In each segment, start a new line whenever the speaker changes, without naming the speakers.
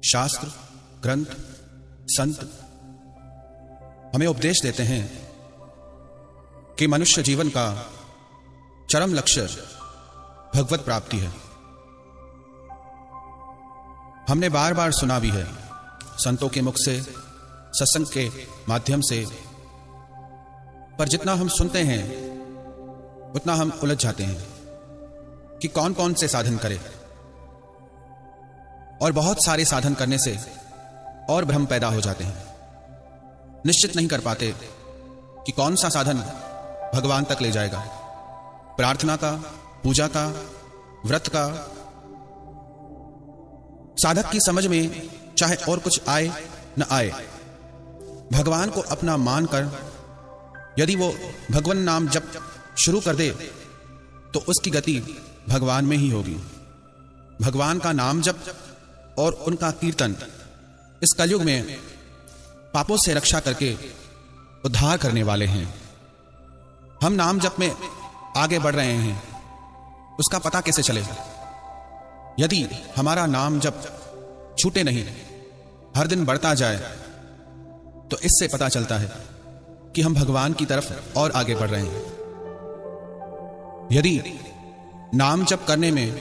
शास्त्र, ग्रंथ, संत हमें उपदेश देते हैं कि मनुष्य जीवन का चरम लक्ष्य भगवत प्राप्ति है। हमने बार बार सुना भी है संतों के मुख से, सत्संग के माध्यम से, पर जितना हम सुनते हैं उतना हम उलझ जाते हैं कि कौन कौन से साधन करें, और बहुत सारे साधन करने से और भ्रम पैदा हो जाते हैं। निश्चित नहीं कर पाते कि कौन सा साधन भगवान तक ले जाएगा। प्रार्थना का, पूजा का, व्रत का। साधक की समझ में चाहे और कुछ आए न आए, भगवान को अपना मानकर यदि वो भगवान नाम जप शुरू कर दे तो उसकी गति भगवान में ही होगी। भगवान का नाम जप और उनका कीर्तन इस कलयुग में पापों से रक्षा करके उद्धार करने वाले हैं। हम नाम जप में आगे बढ़ रहे हैं, उसका पता कैसे चले? यदि हमारा नाम जप छूटे नहीं, हर दिन बढ़ता जाए, तो इससे पता चलता है कि हम भगवान की तरफ और आगे बढ़ रहे हैं। यदि नाम जप करने में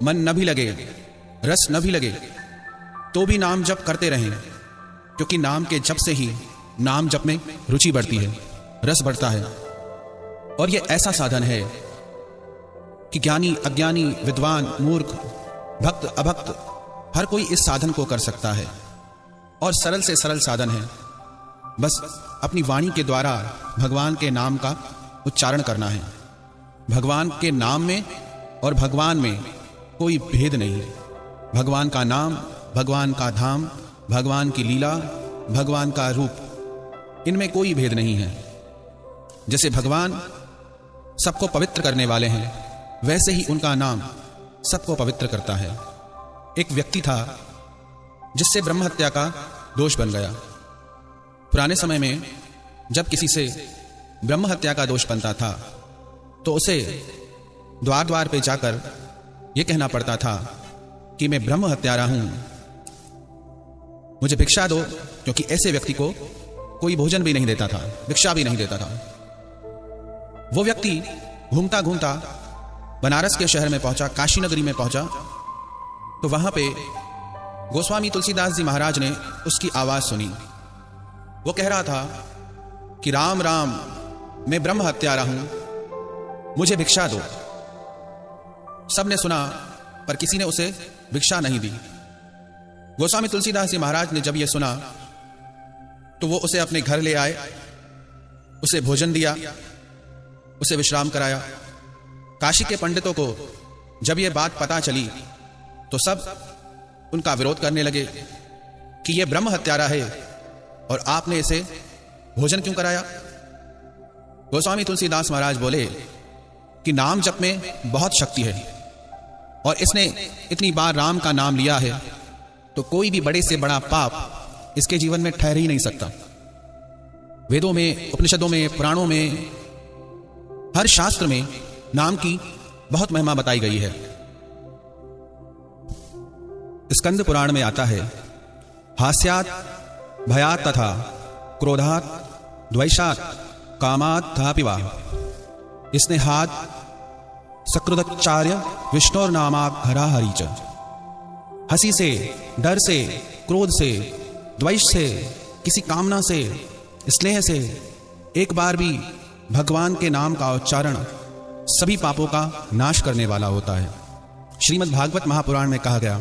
मन न भी लगे, रस न भी लगे, तो भी नाम जप करते रहें, क्योंकि नाम के जप से ही नाम जप में रुचि बढ़ती है, रस बढ़ता है। और यह ऐसा साधन है कि ज्ञानी, अज्ञानी, विद्वान, मूर्ख, भक्त, अभक्त हर कोई इस साधन को कर सकता है। और सरल से सरल साधन है, बस अपनी वाणी के द्वारा भगवान के नाम का उच्चारण करना है। भगवान के नाम में और भगवान में कोई भेद नहीं है। भगवान का नाम, भगवान का धाम, भगवान की लीला, भगवान का रूप, इनमें कोई भेद नहीं है। जैसे भगवान सबको पवित्र करने वाले हैं, वैसे ही उनका नाम सबको पवित्र करता है। एक व्यक्ति था जिससे ब्रह्म हत्या का दोष बन गया। पुराने समय में जब किसी से ब्रह्म हत्या का दोष बनता था तो उसे द्वार द्वार पे जाकर यह कहना पड़ता था कि मैं ब्रह्म हत्यारा हूं, मुझे भिक्षा दो, क्योंकि ऐसे व्यक्ति को कोई भोजन भी नहीं देता था, भिक्षा भी नहीं देता था। वो व्यक्ति घूमता घूमता बनारस के शहर में पहुंचा, काशी नगरी में पहुंचा, तो वहां पे गोस्वामी तुलसीदास जी महाराज ने उसकी आवाज सुनी। वो कह रहा था कि राम राम, मैं ब्रह्म हत्यारा हूं, मुझे भिक्षा दो। सबने सुना, पर किसी ने उसे भिक्षा नहीं दी। गोस्वामी तुलसीदास जी महाराज ने जब यह सुना तो वो उसे अपने घर ले आए, उसे भोजन दिया, उसे विश्राम कराया। काशी के पंडितों को जब यह बात पता चली तो सब उनका विरोध करने लगे कि यह ब्रह्म हत्यारा है और आपने इसे भोजन क्यों कराया? गोस्वामी तुलसीदास महाराज बोले कि नाम जप में बहुत शक्ति है, और इसने इतनी बार राम का नाम लिया है तो कोई भी बड़े से बड़ा पाप इसके जीवन में ठहर ही नहीं सकता। वेदों में, उपनिषदों में, पुराणों में, हर शास्त्र में नाम की बहुत महिमा बताई गई है। स्कंद पुराण में आता है, हास्यात भयात तथा क्रोधात द्वैषात कामात धापिवा स्नेहात सकृदचार्य विष्णुर्नामाक हरा हरिच। हंसी से, डर से, क्रोध से, द्वेष से, किसी कामना से, स्नेह से एक बार भी भगवान के नाम का उच्चारण सभी पापों का नाश करने वाला होता है। श्रीमद् भागवत महापुराण में कहा गया,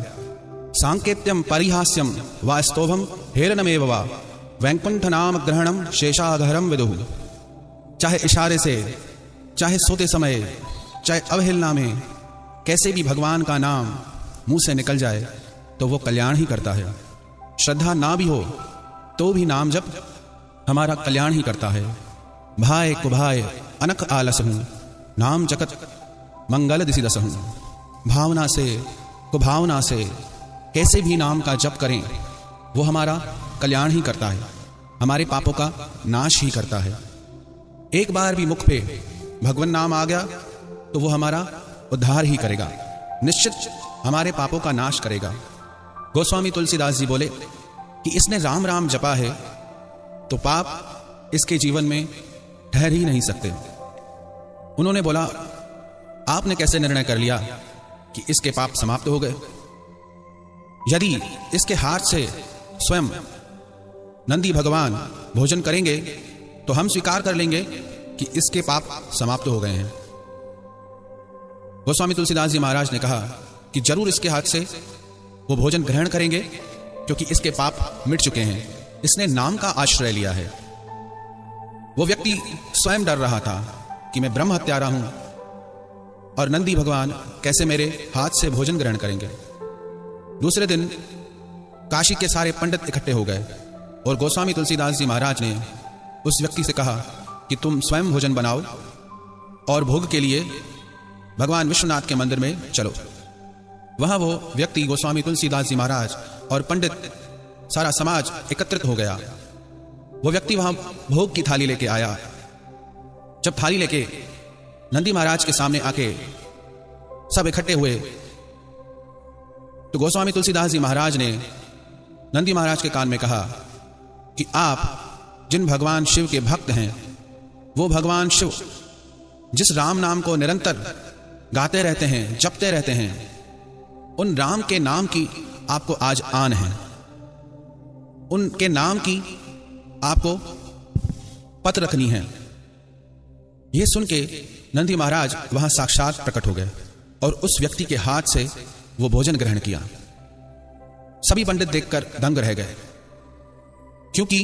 सांकेत्यम परिहास्यम व स्तोभम हेरनमेव वा वैकुंठ नाम ग्रहणम शेषाधरम विदुः। चाहे इशारे से, चाहे सोते समय, चाहे अवहेलना में, कैसे भी भगवान का नाम मुंह से निकल जाए तो वो कल्याण ही करता है। श्रद्धा ना भी हो तो भी नाम जप हमारा कल्याण ही करता है। भाय कुभाय अनख आलस हूं, नाम जगत मंगल दिशि दस हूं। भावना से, कुभावना से कैसे भी नाम का जप करें, वो हमारा कल्याण ही करता है, हमारे पापों का नाश ही करता है। एक बार भी मुख पे भगवान नाम आ गया तो वो हमारा उद्धार ही करेगा, निश्चित हमारे पापों का नाश करेगा। गोस्वामी तुलसीदास जी बोले कि इसने राम राम जपा है तो पाप इसके जीवन में ठहर ही नहीं सकते। उन्होंने बोला, आपने कैसे निर्णय कर लिया कि इसके पाप समाप्त हो गए? यदि इसके हाथ से स्वयं नंदी भगवान भोजन करेंगे तो हम स्वीकार कर लेंगे कि इसके पाप समाप्त हो गए हैं। गोस्वामी तुलसीदास जी महाराज ने कहा कि जरूर इसके हाथ से वो भोजन ग्रहण करेंगे क्योंकि इसके पाप मिट चुके हैं। इसने नाम का आश्रय लिया है। वो व्यक्ति स्वयं डर रहा था कि मैं ब्रह्म हत्यारा हूं और नंदी भगवान कैसे मेरे हाथ से भोजन ग्रहण करेंगे। दूसरे दिन काशी के सारे पंडित इकट्ठे हो गए और गोस्वामी तुलसीदास जी महाराज ने उस व्यक्ति से कहा कि तुम स्वयं भोजन बनाओ और भोग के लिए भगवान विश्वनाथ के मंदिर में चलो। वहां वो व्यक्ति गोस्वामी तुलसीदास जी महाराज और पंडित सारा समाज एकत्रित हो गया। वो व्यक्ति वहां भोग की थाली लेके आया। जब थाली लेके नंदी महाराज के सामने आके सब इकट्ठे हुए तो गोस्वामी तुलसीदास जी महाराज ने नंदी महाराज के कान में कहा कि आप जिन भगवान शिव के भक्त हैं, वो भगवान शिव जिस राम नाम को निरंतर गाते रहते हैं, जपते रहते हैं, उन राम के नाम की आपको आज आन है। उनके नाम की आपको पत रखनी है। यह सुन के नंदी महाराज वहां साक्षात प्रकट हो गए और उस व्यक्ति के हाथ से वो भोजन ग्रहण किया। सभी पंडित देखकर दंग रह गए, क्योंकि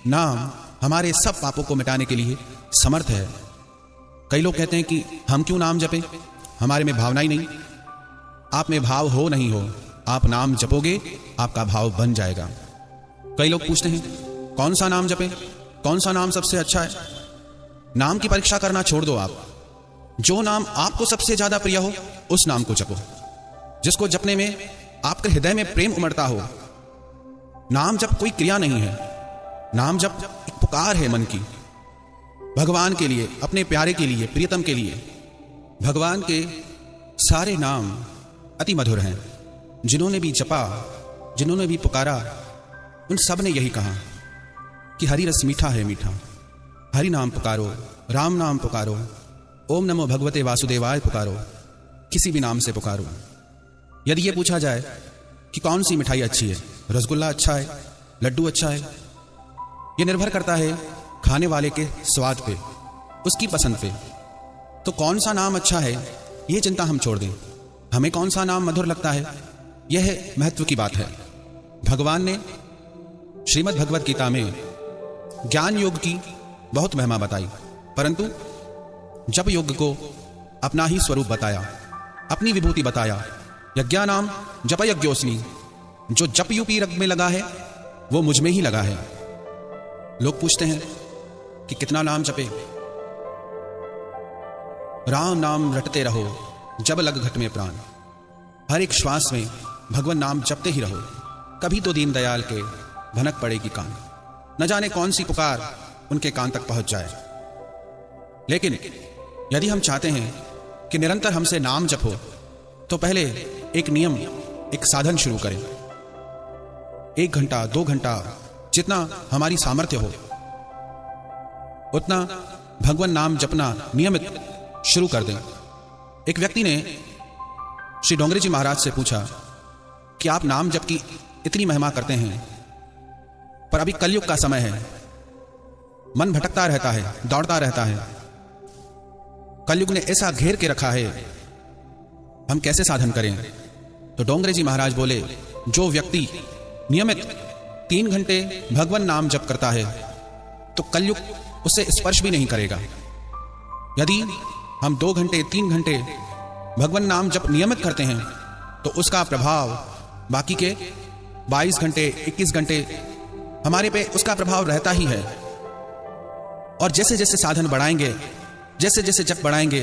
नाम हमारे सब पापों को मिटाने के लिए समर्थ है। कई लोग कहते हैं कि हम क्यों नाम जपें, हमारे में भावना ही नहीं। आप में भाव हो नहीं हो, आप नाम जपोगे आपका भाव बन जाएगा। कई लोग पूछते हैं कौन सा नाम जपें, कौन सा नाम सबसे अच्छा है। नाम की परीक्षा करना छोड़ दो। आप जो नाम आपको सबसे ज्यादा प्रिय हो उस नाम को जपो, जिसको जपने में आपके हृदय में प्रेम उमड़ता हो। नाम जप कोई क्रिया नहीं है, नाम जप एक पुकार है मन की, भगवान के लिए, अपने प्यारे के लिए, प्रियतम के लिए। भगवान के सारे नाम अति मधुर हैं। जिन्होंने भी जपा, जिन्होंने भी पुकारा, उन सब ने यही कहा कि हरि रस मीठा है मीठा। हरि नाम पुकारो, राम नाम पुकारो, ओम नमो भगवते वासुदेवाय पुकारो, किसी भी नाम से पुकारो। यदि ये पूछा जाए कि कौन सी मिठाई अच्छी है, रसगुल्ला अच्छा है, लड्डू अच्छा है, ये निर्भर करता है खाने वाले के स्वाद पे, उसकी पसंद पे। तो कौन सा नाम अच्छा है ये चिंता हम छोड़ दें। हमें कौन सा नाम मधुर लगता है, यह महत्व की बात है। भगवान ने श्रीमद् भगवत गीता में ज्ञान योग की बहुत महिमा बताई, परंतु जप योग को अपना ही स्वरूप बताया, अपनी विभूति बताया। यज्ञानाम जप यज्ञोस्मि, जो जप यूपी रग में लगा है वो मुझ में ही लगा है। लोग पूछते हैं कि कितना नाम जपे। राम नाम रटते रहो जब लग घट में प्राण। हर एक श्वास में भगवान नाम जपते ही रहो, कभी तो दीन दयाल के भनक पड़ेगी कान। न जाने कौन सी पुकार उनके कान तक पहुंच जाए। लेकिन यदि हम चाहते हैं कि निरंतर हमसे नाम जपो तो पहले एक नियम, एक साधन शुरू करें। 1 घंटा 2 घंटा जितना हमारी सामर्थ्य हो उतना भगवान नाम जपना नियमित शुरू कर दें। एक व्यक्ति ने श्री डोंगरे जी महाराज से पूछा कि आप नाम जप की इतनी महिमा करते हैं, पर अभी कलयुग का समय है, मन भटकता रहता है, दौड़ता रहता है, कलयुग ने ऐसा घेर के रखा है, हम कैसे साधन करें। तो डोंगरे जी महाराज बोले, जो व्यक्ति नियमित 3 घंटे भगवान नाम जप करता है तो कलयुग उसे स्पर्श भी नहीं करेगा। यदि हम 2 घंटे 3 घंटे भगवान नाम जप नियमित करते हैं तो उसका प्रभाव बाकी के 22 घंटे 21 घंटे हमारे पे उसका प्रभाव रहता ही है। और जैसे जैसे साधन बढ़ाएंगे, जैसे जैसे जप बढ़ाएंगे,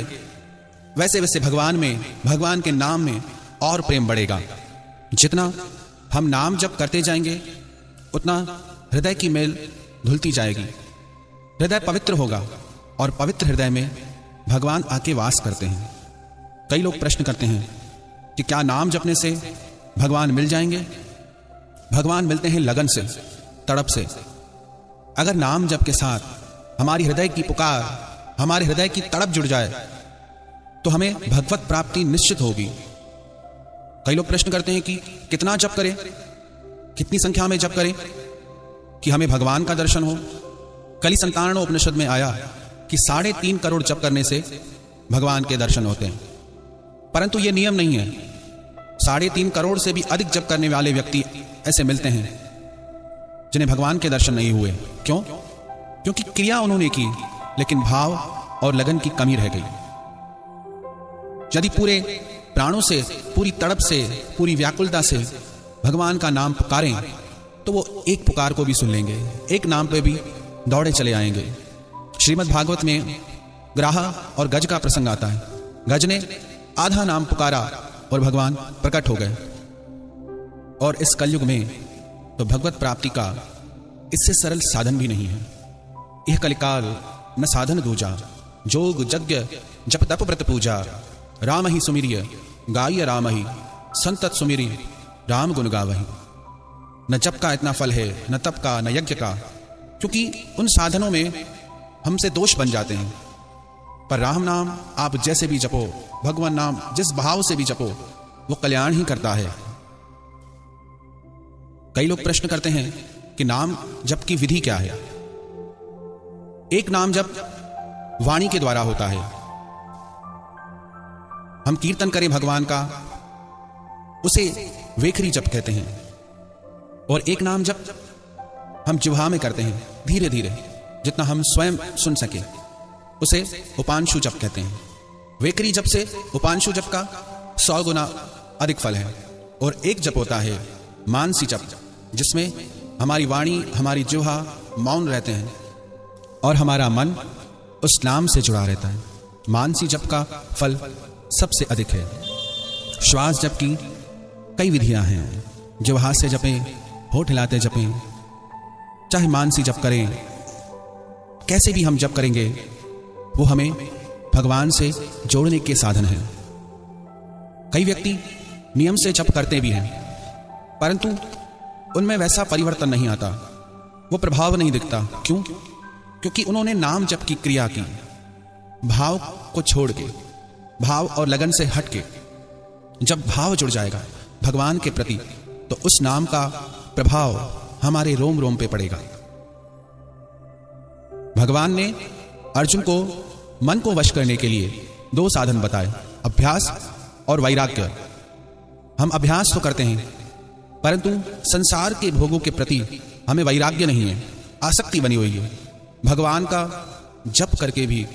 वैसे वैसे भगवान में, भगवान के नाम में और प्रेम बढ़ेगा। जितना हम नाम जप करते जाएंगे उतना हृदय की मेल धुलती जाएगी, हृदय पवित्र होगा और पवित्र हृदय में भगवान आके वास करते हैं। कई लोग प्रश्न करते हैं कि क्या नाम जपने से भगवान मिल जाएंगे? भगवान मिलते हैं लगन से, तड़प से। अगर नाम जप के साथ हमारी हृदय की पुकार, हमारे हृदय की तड़प जुड़ जाए तो हमें भगवत प्राप्ति निश्चित होगी। कई लोग प्रश्न करते हैं कि कितना जप करें, कितनी संख्या में जप करें कि हमें भगवान का दर्शन हो। कलि संतान उपनिषद में आया कि 3.5 करोड़ जप करने से भगवान के दर्शन होते हैं, परंतु यह नियम नहीं है। 3.5 करोड़ से भी अधिक जप करने वाले व्यक्ति ऐसे मिलते हैं जिन्हें भगवान के दर्शन नहीं हुए। क्यों? क्योंकि क्रिया उन्होंने की लेकिन भाव और लगन की कमी रह गई। यदि पूरे प्राणों से, पूरी तड़प से, पूरी व्याकुलता से भगवान का नाम पुकारें तो वो एक पुकार को भी सुन लेंगे, एक नाम पे भी दौड़े चले आएंगे। श्रीमद् भागवत में ग्राह और गज का प्रसंग आता है। गज ने आधा नाम पुकारा और भगवान प्रकट हो गए। और इस कलयुग में तो भगवत प्राप्ति का इससे सरल साधन भी नहीं है। यह कलिकाल न साधन दूजा, जोग यज्ञ जप तप व्रत पूजा, राम ही सुमिरिय गाय राम ही, संतत सुमिरी राम गुण गावही। न जप का इतना फल है, न तप का, न यज्ञ का, क्योंकि उन साधनों में हमसे दोष बन जाते हैं। पर राम नाम आप जैसे भी जपो, भगवान नाम जिस भाव से भी जपो, वो कल्याण ही करता है। कई लोग प्रश्न करते हैं कि नाम जप की विधि क्या है। एक नाम जप वाणी के द्वारा होता है। हम कीर्तन करें भगवान का, उसे वेखरी जप कहते हैं। और एक नाम जप हम जिह्वा में करते हैं, धीरे धीरे, जितना हम स्वयं सुन सके, उसे उपांशु जप कहते हैं। वेखरी जप से उपांशु जप का 100 गुना अधिक फल है। और एक जप होता है मानसी जप, जिसमें हमारी वाणी, हमारी जिह्वा मौन रहते हैं और हमारा मन उस नाम से जुड़ा रहता है। मानसी जप का फल सबसे अधिक है। श्वास जप की कई विधियां हैं। जिह्वा से जपें, होठ हिलाते जपें, चाहे मानसी जप करें, कैसे भी हम जप करेंगे वो हमें भगवान से जोड़ने के साधन है। कई व्यक्ति नियम से जप करते भी हैं, परंतु उनमें वैसा परिवर्तन नहीं आता, वो प्रभाव नहीं दिखता। क्यों? क्योंकि उन्होंने नाम जप की क्रिया की, भाव को छोड़ के, भाव और लगन से हट के। जब भाव जुड़ जाएगा भगवान के प्रति तो उस नाम का प्रभाव हमारे रोम रोम पे पड़ेगा। भगवान ने अर्जुन को मन को वश करने के लिए 2 साधन बताए, अभ्यास और वैराग्य। हम अभ्यास तो करते हैं, परंतु संसार के भोगों के प्रति हमें वैराग्य नहीं है, आसक्ति बनी हुई है। भगवान का जप करके भी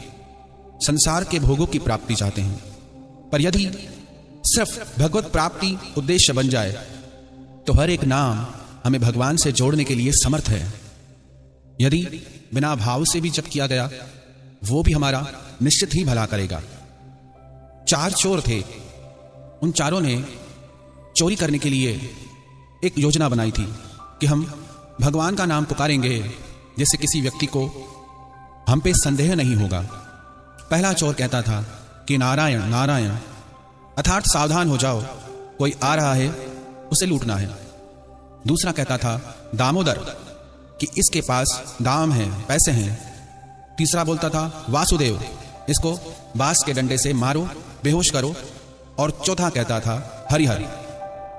संसार के भोगों की प्राप्ति चाहते हैं। पर यदि सिर्फ भगवत प्राप्ति उद्देश्य बन जाए तो हर एक नाम हमें भगवान से जोड़ने के लिए समर्थ है। यदि बिना भाव से भी जप किया गया, वो भी हमारा निश्चित ही भला करेगा। 4 चोर थे, उन चारों ने चोरी करने के लिए एक योजना बनाई थी कि हम भगवान का नाम पुकारेंगे जैसे किसी व्यक्ति को हम पे संदेह नहीं होगा। पहला चोर कहता था कि नारायण नारायण, अर्थात सावधान हो जाओ, कोई आ रहा है, उसे लूटना है। दूसरा कहता था दामोदर, कि इसके पास दाम है, पैसे हैं। तीसरा बोलता था वासुदेव, इसको बांस के डंडे से मारो, बेहोश करो। और चौथा कहता था हरिहर,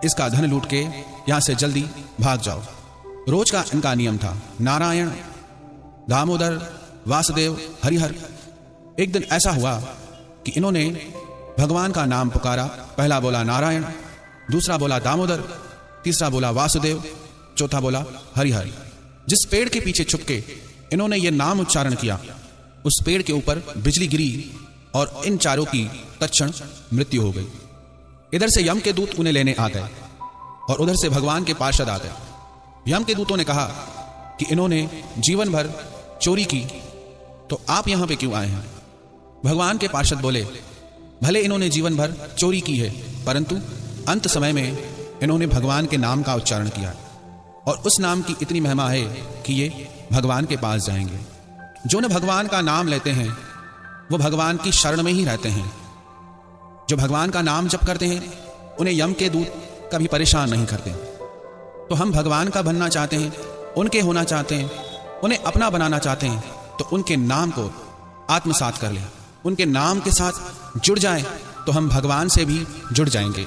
इसका धन लूट के यहां से जल्दी भाग जाओ। रोज का इनका नियम था, नारायण, दामोदर, वासुदेव, हरिहर। एक दिन ऐसा हुआ कि इन्होंने भगवान का नाम पुकारा। पहला बोला नारायण, दूसरा बोला दामोदर, तीसरा बोला वासुदेव, चौथा बोला हरिहर। जिस पेड़ के पीछे छुप के इन्होंने ये नाम उच्चारण किया, उस पेड़ के ऊपर बिजली गिरी और इन चारों की तत्क्षण मृत्यु हो गई। इधर से यम के दूत उन्हें लेने आ गए और उधर से भगवान के पार्षद आ गए। यम के दूतों ने कहा कि इन्होंने जीवन भर चोरी की, तो आप यहां पे क्यों आए हैं? भगवान के पार्षद बोले, भले इन्होंने जीवन भर चोरी की है, परंतु अंत समय में इन्होंने भगवान के नाम का उच्चारण किया और उस नाम की इतनी महिमा है कि ये भगवान के पास जाएंगे। जो न भगवान का नाम लेते हैं वो भगवान की शरण में ही रहते हैं। जो भगवान का नाम जप करते हैं उन्हें यम के दूत कभी परेशान नहीं करते। तो हम भगवान का बनना चाहते हैं, उनके होना चाहते हैं, उन्हें अपना बनाना चाहते हैं, तो उनके नाम को आत्मसात कर लें, उनके नाम के साथ जुड़ जाएं, तो हम भगवान से भी जुड़ जाएंगे।